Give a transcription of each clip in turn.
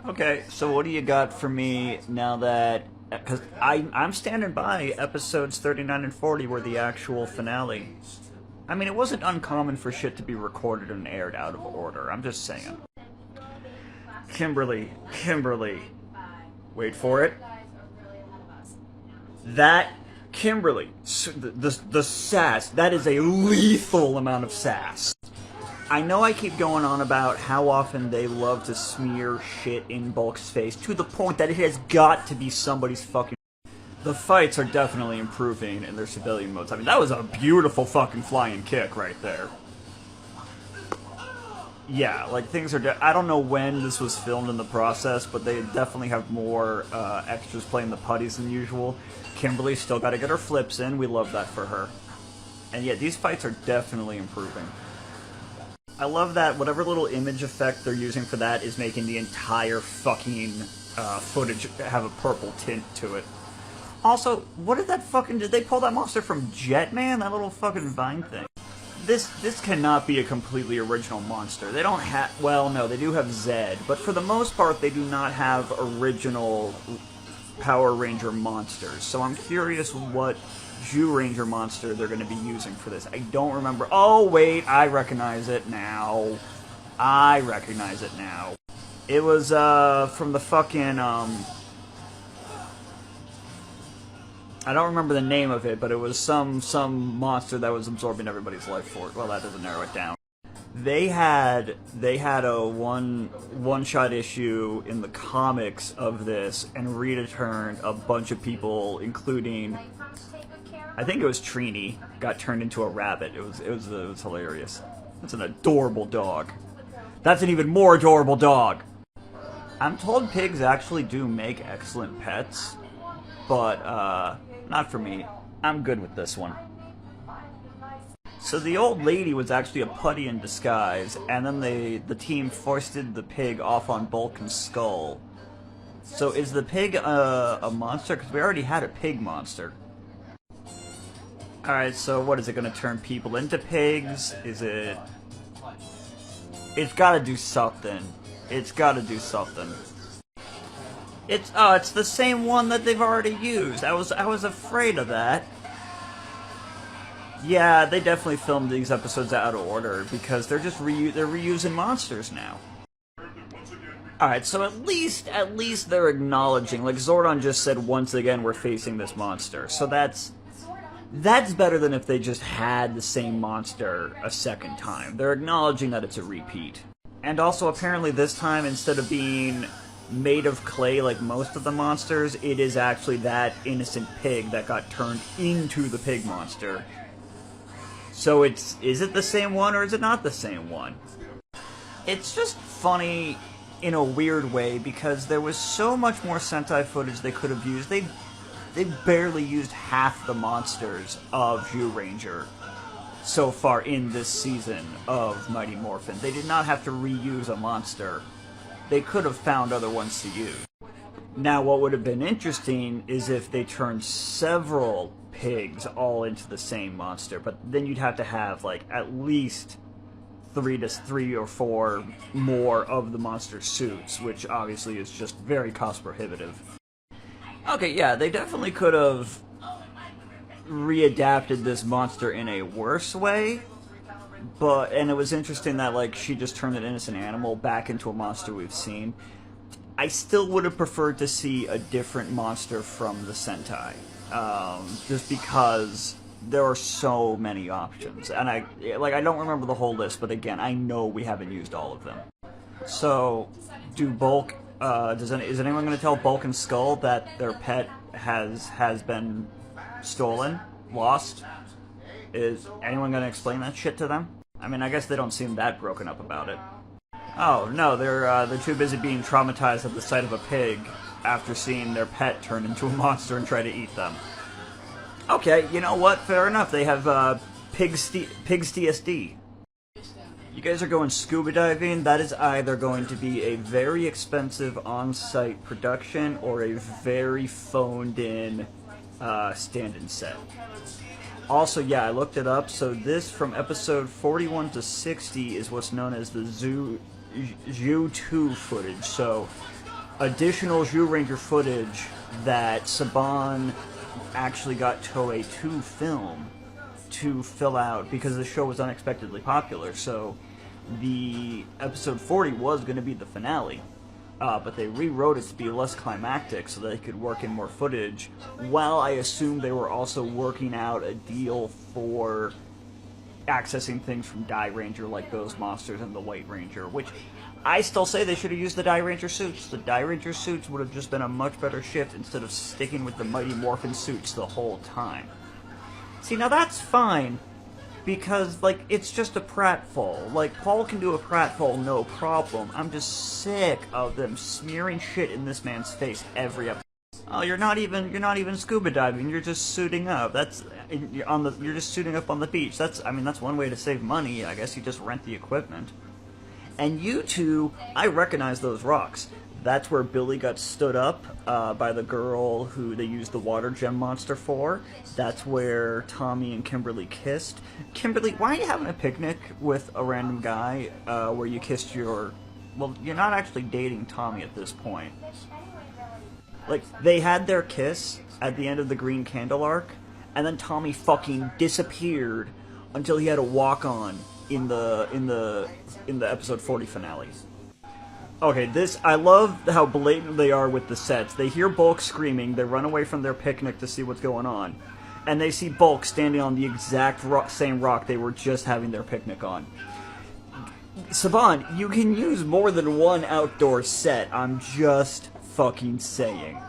Okay, so what do you got for me now that... Because I'm standing by episodes 39 and 40 were the actual finale. I mean, it wasn't uncommon for shit to be recorded and aired out of order. I'm just saying. Kimberly. Wait for it. That... Kimberly. The sass. That is a lethal amount of sass. I know I keep going on about how often they love to smear shit in Bulk's face, to the point that it has got to be somebody's fucking... The fights are definitely improving in their civilian modes. I mean, that was a beautiful fucking flying kick right there. Yeah, like, things are... I don't know when this was filmed in the process, but they definitely have more extras playing the putties than usual. Kimberly's still got to get her flips in. We love that for her. And yeah, these fights are definitely improving. I love that whatever little image effect they're using for that is making the entire fucking footage have a purple tint to it. Also, what did that fucking... Did they pull that monster from Jetman? That little fucking vine thing? This cannot be a completely original monster. They don't have... Well, no, they do have Zed, but for the most part, they do not have original Power Ranger monsters. So I'm curious what Zyu2 monster they're going to be using for this. I don't remember. Oh, wait, I recognize it now. It was, from the fucking, I don't remember the name of it, but it was some monster that was absorbing everybody's life force. Well, that doesn't narrow it down. They had a one-shot issue in the comics of this, and Rita turned a bunch of people, including, I think it was Trini, got turned into a rabbit. It was hilarious. That's an adorable dog. That's an even more adorable dog. I'm told pigs actually do make excellent pets, but not for me. I'm good with this one. So the old lady was actually a putty in disguise, and then the team foisted the pig off on Bulk and Skull. So is the pig a monster? Because we already had a pig monster. Alright, so what is it going to turn people into pigs? Is it... It's got to do something. It's the same one that they've already used. I was afraid of that. Yeah, they definitely filmed these episodes out of order because they're just reusing monsters now. Alright, so at least they're acknowledging, like Zordon just said, once again we're facing this monster. So that's better than if they just had the same monster a second time. They're acknowledging that it's a repeat. And also, apparently this time, instead of being made of clay like most of the monsters, it is actually that innocent pig that got turned into the pig monster. So is it the same one or is it not the same one? It's just funny in a weird way because there was so much more Sentai footage they could have used. They barely used half the monsters of Dairanger so far in this season of Mighty Morphin. They did not have to reuse a monster. They could have found other ones to use. Now, what would have been interesting is if they turned several pigs all into the same monster, but then you'd have to have, like, at least three or four more of the monster suits, which obviously is just very cost prohibitive. Okay, yeah, they definitely could have readapted this monster in a worse way, and it was interesting that, like, she just turned an innocent animal back into a monster we've seen. I still would have preferred to see a different monster from the Sentai, just because there are so many options, and I don't remember the whole list, but again, I know we haven't used all of them. So, do Bulk, is anyone going to tell Bulk and Skull that their pet has been stolen, lost? Is anyone going to explain that shit to them? I mean, I guess they don't seem that broken up about it. Oh, no, they're too busy being traumatized at the sight of a pig after seeing their pet turn into a monster and try to eat them. Okay, you know what? Fair enough. They have pigs TSD. You guys are going scuba diving. That is either going to be a very expensive on-site production or a very phoned-in stand-in set. Also, yeah, I looked it up. So this, from episode 41 to 60, is what's known as the Zyu2 footage. So additional Zyu2 footage that Saban actually got Toei to film to fill out because the show was unexpectedly popular. So the episode 40 was going to be the finale, but they rewrote it to be less climactic so they could work in more footage, while I assume they were also working out a deal for accessing things from Dairanger like those monsters and the White Ranger, which I still say they should have used the Dairanger suits. The Dairanger suits would have just been a much better shift instead of sticking with the Mighty Morphin suits the whole time. See, now that's fine, because, like, it's just a pratfall. Like, Paul can do a pratfall, no problem. I'm just sick of them smearing shit in this man's face every episode. Oh, you're not even scuba diving. You're just suiting up. You're just suiting up on the beach. That's one way to save money. I guess you just rent the equipment. And Zyu2, I recognize those rocks. That's where Billy got stood up by the girl who they used the water gem monster for. That's where Tommy and Kimberly kissed. Kimberly, why are you having a picnic with a random guy where you kissed your... Well, you're not actually dating Tommy at this point. Like, they had their kiss at the end of the Green Candle arc, and then Tommy fucking disappeared until he had a walk-on in the episode 40 finale. Okay, I love how blatant they are with the sets. They hear Bulk screaming, they run away from their picnic to see what's going on, and they see Bulk standing on the exact same rock they were just having their picnic on. Saban, you can use more than one outdoor set, I'm just fucking saying.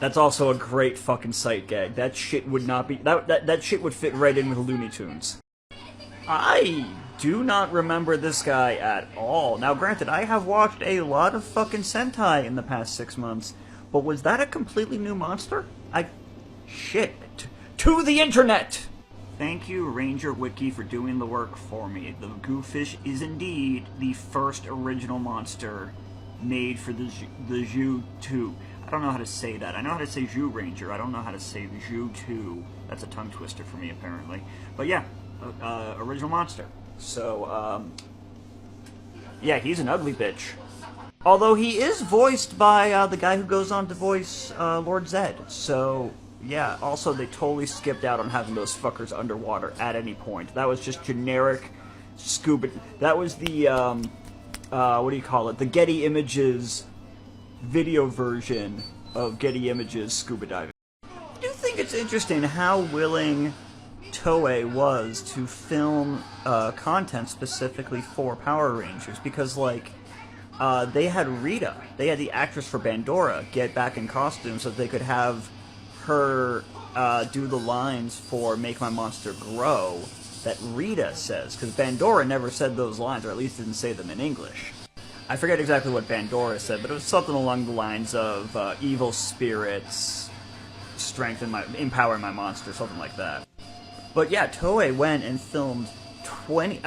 That's also a great fucking sight gag. That shit would not be... That shit would fit right in with Looney Tunes. I do not remember this guy at all. Now, granted, I have watched a lot of fucking Sentai in the past 6 months, but was that a completely new monster? Shit. To the internet! Thank you, Ranger Wiki, for doing the work for me. The Goofish is indeed the first original monster made for the Zyu2. I don't know how to say that. I know how to say Zyuranger. I don't know how to say Zyu2. That's a tongue twister for me, apparently. But yeah, original monster. So, yeah, he's an ugly bitch. Although he is voiced by the guy who goes on to voice Lord Zed. So, yeah, also they totally skipped out on having those fuckers underwater at any point. That was just generic scuba... That was the, what do you call it? The Getty Images video version of Getty Images scuba diving. I do think it's interesting how willing Toei was to film content specifically for Power Rangers, because, like, they had Rita, they had the actress for Bandora, get back in costume so that they could have her do the lines for Make My Monster Grow that Rita says, because Bandora never said those lines, or at least didn't say them in English. I forget exactly what Bandora said, but it was something along the lines of evil spirits empower my monster, something like that. But yeah, Toei went and filmed 20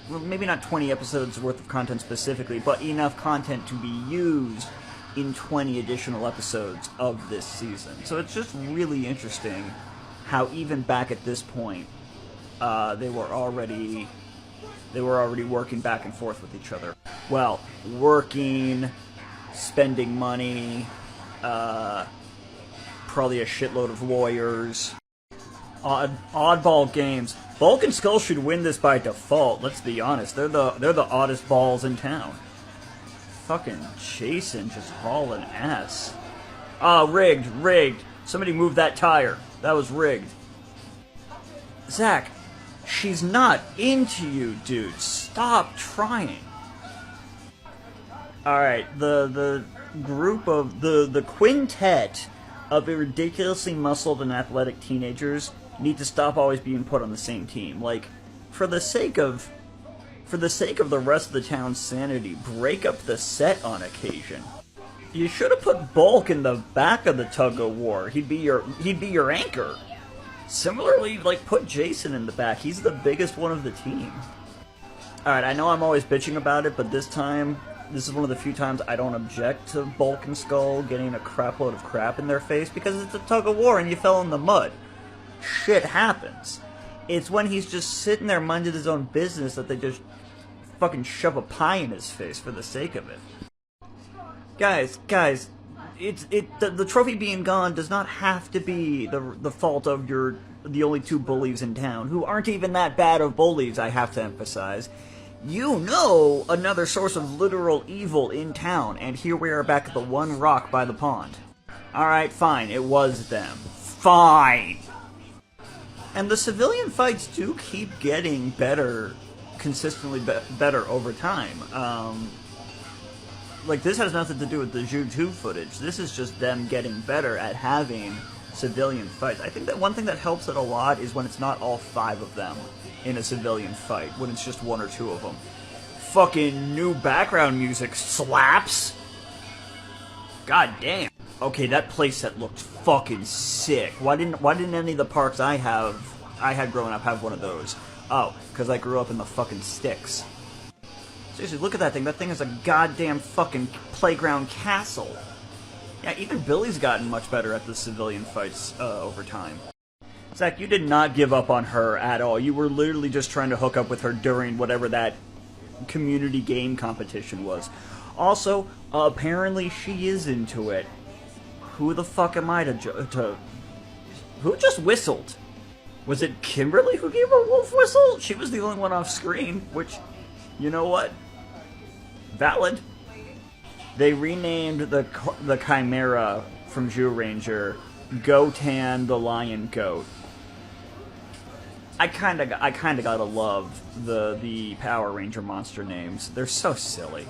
maybe not 20 episodes worth of content specifically, but enough content to be used in 20 additional episodes of this season. So it's just really interesting how even back at this point, they were already working back and forth with each other. Well, working, spending money, probably a shitload of lawyers. Oddball games. Bulk and Skull should win this by default, let's be honest. They're the oddest balls in town. Fucking Jason just hauling ass. Rigged. Somebody move that tire. That was rigged. Zach, she's not into you, dude. Stop trying. Alright, the group of... The quintet of ridiculously muscled and athletic teenagers need to stop always being put on the same team. Like, for the sake of the rest of the town's sanity, break up the set on occasion. You should have put Bulk in the back of the tug-of-war. He'd be your anchor. Similarly, like, put Jason in the back. He's the biggest one of the team. Alright, I know I'm always bitching about it, but this is one of the few times I don't object to Bulk and Skull getting a crapload of crap in their face, because it's a tug-of-war and you fell in the mud. Shit happens. It's when he's just sitting there minding his own business that they just fucking shove a pie in his face for the sake of it. Guys, the trophy being gone does not have to be the fault of the only two bullies in town, who aren't even that bad of bullies, I have to emphasize. You know another source of literal evil in town, and here we are back at the one rock by the pond. Alright, fine, it was them. Fine! And the civilian fights do keep getting better, consistently better over time. Like, this has nothing to do with the Zyu2 footage. This is just them getting better at having civilian fights. I think that one thing that helps it a lot is when it's not all 5 of them in a civilian fight, when it's just 1 or 2 of them. Fucking new background music slaps! God damn. Okay, that playset looked fucking sick. Why didn't any of the parks I had growing up have one of those? Oh, because I grew up in the fucking sticks. Seriously, look at that thing. That thing is a goddamn fucking playground castle. Yeah, even Billy's gotten much better at the civilian fights over time. Zach, you did not give up on her at all. You were literally just trying to hook up with her during whatever that community game competition was. Also, apparently she is into it. Who the fuck am I to who just whistled? Was it Kimberly who gave a wolf whistle? She was the only one off screen, which, you know what? Valid. They renamed the Chimera from Dairanger Gotan the Lion Goat. I kinda gotta love the Power Ranger monster names. They're so silly.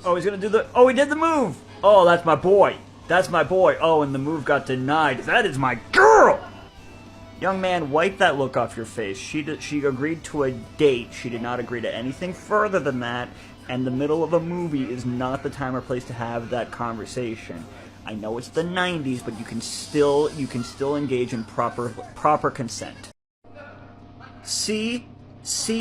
Oh, he's gonna do the. Oh, he did the move. Oh, that's my boy. That's my boy. Oh, and the move got denied. That is my girl. Young man, wipe that look off your face. She agreed to a date. She did not agree to anything further than that. And the middle of a movie is not the time or place to have that conversation. I know it's the 90s, but you can still engage in proper consent. See,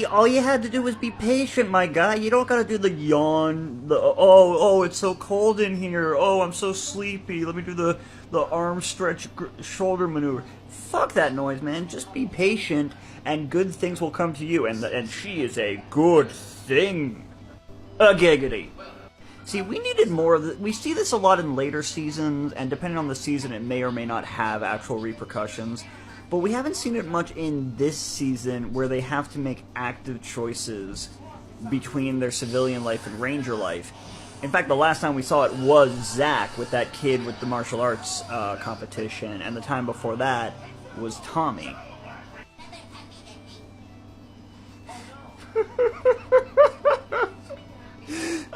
all you had to do was be patient, my guy. You don't gotta do the yawn, oh, it's so cold in here. Oh, I'm so sleepy. Let me do the arm stretch shoulder maneuver. Fuck that noise, man. Just be patient, and good things will come to you. And she is a good thing. A giggity. See, we needed more of the. We see this a lot in later seasons, and depending on the season, it may or may not have actual repercussions. But we haven't seen it much in this season, where they have to make active choices between their civilian life and ranger life. In fact, the last time we saw it was Zach with that kid with the martial arts competition, and the time before that was Tommy.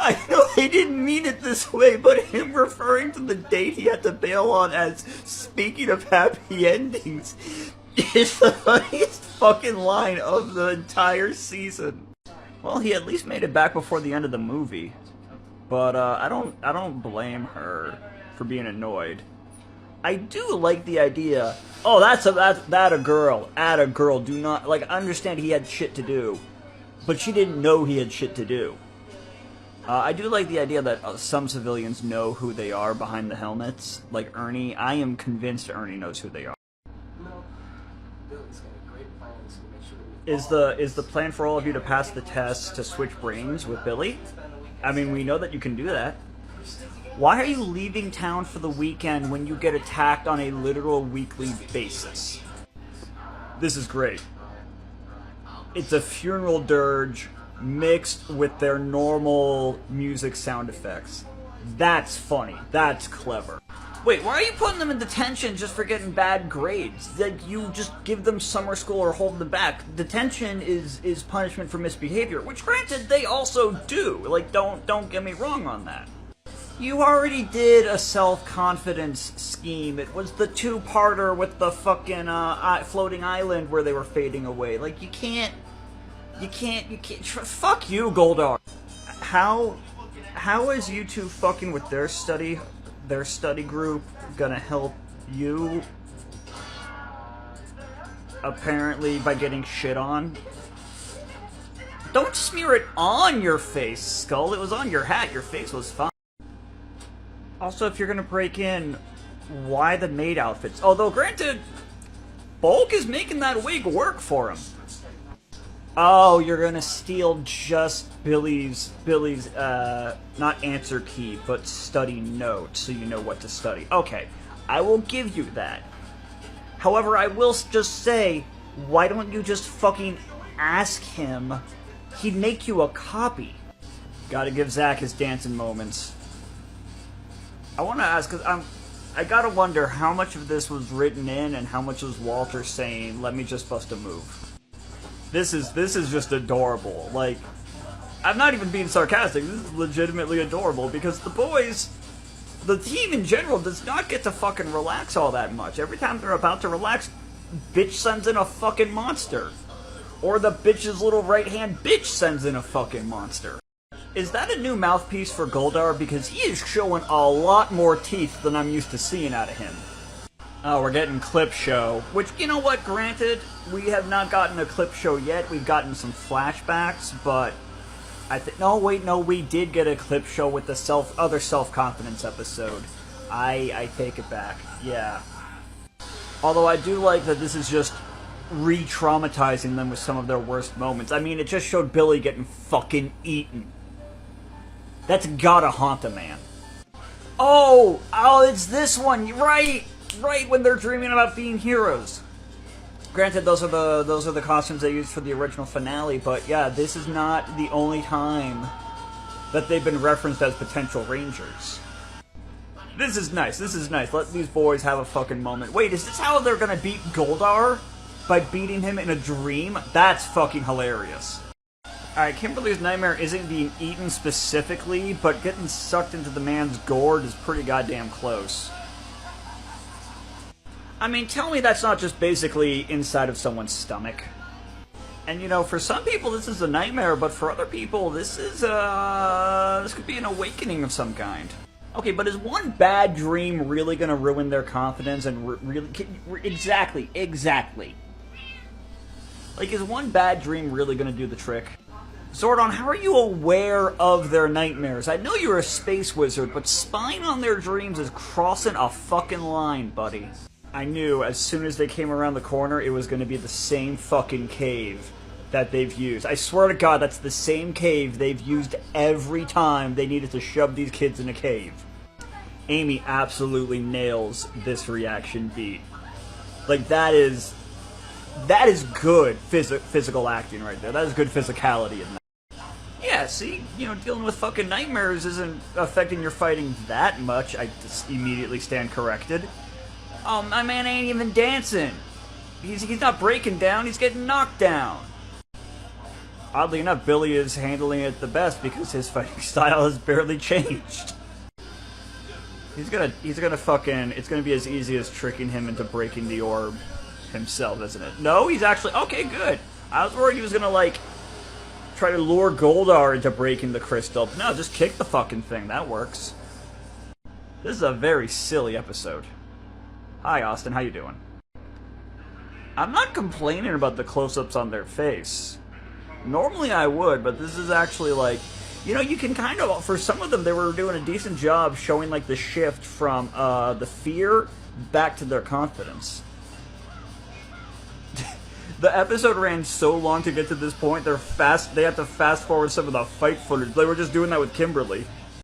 I know they didn't mean it this way, but him referring to the date he had to bail on as "speaking of happy endings" is the funniest fucking line of the entire season. Well, he at least made it back before the end of the movie, but I don't blame her for being annoyed. I do like the idea. Oh, that's a girl. Add a girl. Do not like understand he had shit to do, but she didn't know he had shit to do. I do like the idea that some civilians know who they are behind the helmets. Like Ernie, I am convinced Ernie knows who they are. Is the plan for all of you to pass the test to switch brains with Billy? I mean, we know that you can do that. Why are you leaving town for the weekend when you get attacked on a literal weekly basis? This is great. It's a funeral dirge mixed with their normal music sound effects. That's funny. That's clever. Wait, why are you putting them in detention just for getting bad grades? Like, you just give them summer school or hold them back. Detention is punishment for misbehavior, which granted they also do. Like, don't get me wrong on that. You already did a self-confidence scheme. It was the 2-parter with the fucking floating island where they were fading away. Like, you can't. Fuck you, Goldar. How is Zyu2 fucking with their study group gonna help you? Apparently by getting shit on. Don't smear it on your face, Skull. It was on your hat. Your face was fine. Also, if you're gonna break in, why the maid outfits? Although, granted, Bulk is making that wig work for him. Oh, you're gonna steal just Billy's, not answer key, but study note, so you know what to study. Okay, I will give you that. However, I will just say, why don't you just fucking ask him? He'd make you a copy. Gotta give Zach his dancing moments. I wanna ask, cause I gotta wonder how much of this was written in and how much was Walter saying, let me just bust a move. This is just adorable. Like, I'm not even being sarcastic. This is legitimately adorable because the boys, the team in general, does not get to fucking relax all that much. Every time they're about to relax, bitch sends in a fucking monster. Or the bitch's little right-hand bitch sends in a fucking monster. Is that a new mouthpiece for Goldar? Because he is showing a lot more teeth than I'm used to seeing out of him. Oh, we're getting clip show. Which, you know what, granted, we have not gotten a clip show yet. We've gotten some flashbacks, but no, we did get a clip show with the other self-confidence episode. I take it back. Yeah. Although I do like that this is just re-traumatizing them with some of their worst moments. I mean, it just showed Billy getting fucking eaten. That's gotta haunt a man. Oh, it's this one, right when they're dreaming about being heroes. Granted, those are the costumes they used for the original finale, but yeah, this is not the only time that they've been referenced as potential Rangers. This is nice. Let these boys have a fucking moment. Wait, is this how they're gonna beat Goldar? By beating him in a dream? That's fucking hilarious. Alright, Kimberly's nightmare isn't being eaten specifically, but getting sucked into the man's gourd is pretty goddamn close. I mean, tell me that's not just basically inside of someone's stomach. And, you know, for some people this is a nightmare, but for other people this is, this could be an awakening of some kind. Okay, but is one bad dream really gonna ruin their confidence and exactly. Like, is one bad dream really gonna do the trick? Zordon, how are you aware of their nightmares? I know you're a space wizard, but spying on their dreams is crossing a fucking line, buddy. I knew as soon as they came around the corner it was going to be the same fucking cave that they've used. I swear to God, that's the same cave they've used every time they needed to shove these kids in a cave. Amy absolutely nails this reaction beat. Like, that is good physical acting right there. That is good physicality in that. Yeah, see? You know, dealing with fucking nightmares isn't affecting your fighting that much. I just immediately stand corrected. Oh, my man ain't even dancing. He's not breaking down, he's getting knocked down. Oddly enough, Billy is handling it the best because his fighting style has barely changed. He's gonna fucking, it's gonna be as easy as tricking him into breaking the orb himself, isn't it? No, he's actually, okay, good. I was worried he was gonna, like, try to lure Goldar into breaking the crystal. But no, just kick the fucking thing, that works. This is a very silly episode. Hi, Austin, how you doing? I'm not complaining about the close-ups on their face. Normally I would, but this is actually like, you know, you can kind of, for some of them, they were doing a decent job showing like the shift from the fear back to their confidence. The episode ran so long to get to this point, they had to fast forward some of the fight footage. They were just doing that with Kimberly.